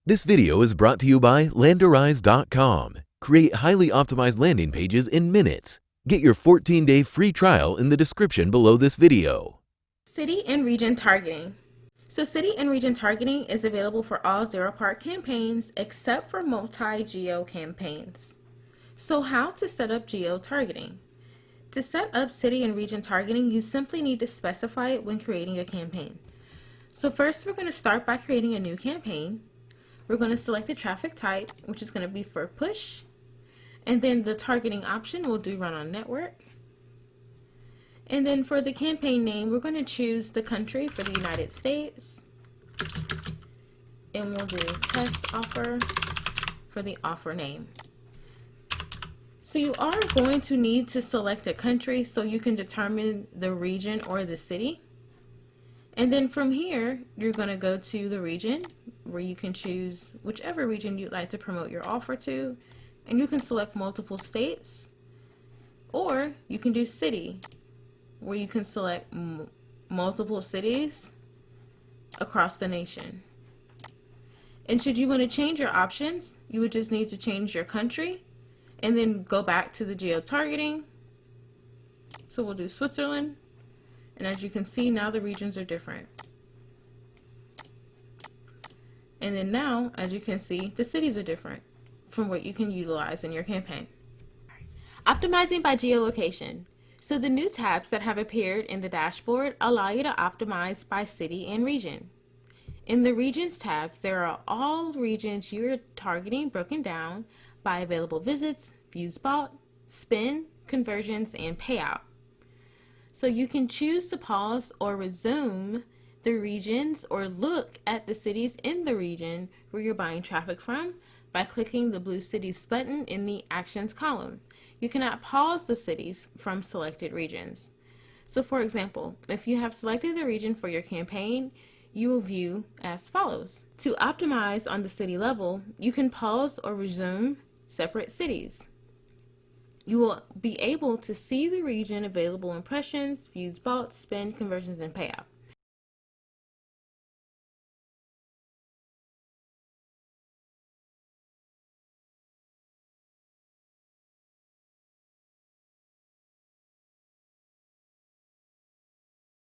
This video is brought to you by Landerize.com. Create highly optimized landing pages in minutes. Get your 14-day free trial in the description below this video. City and region targeting. So city and region targeting is available for all Zeropark campaigns except for multi-geo campaigns. So how to set up geo-targeting? To set up city and region targeting, you simply need to specify it when creating a campaign. So first we're going to start by creating a new campaign. We're going to select the traffic type, which is going to be for push. And then the targeting option, we'll do run on network. And then for the campaign name, we're going to choose the country for the United States. And we'll do test offer for the offer name. So you are going to need to select a country so you can determine the region or the city. And then from here, you're going to go to the region where you can choose whichever region you'd like to promote your offer to. And you can select multiple states, or you can do city, where you can select multiple cities across the nation. And should you want to change your options, you would just need to change your country and then go back to the geo-targeting. So we'll do Switzerland. And as you can see, now the regions are different. And then now, as you can see, the cities are different from what you can utilize in your campaign. Optimizing by geolocation. So the new tabs that have appeared in the dashboard allow you to optimize by city and region. In the regions tab, there are all regions you're targeting broken down by available visits, views bought, spend, conversions, and payout. So you can choose to pause or resume the regions or look at the cities in the region where you're buying traffic from by clicking the blue cities button in the actions column. You cannot pause the cities from selected regions. So for example, if you have selected the region for your campaign, you will view as follows. To optimize on the city level, you can pause or resume separate cities. You will be able to see the region available impressions, views bought, spend, conversions, and payout.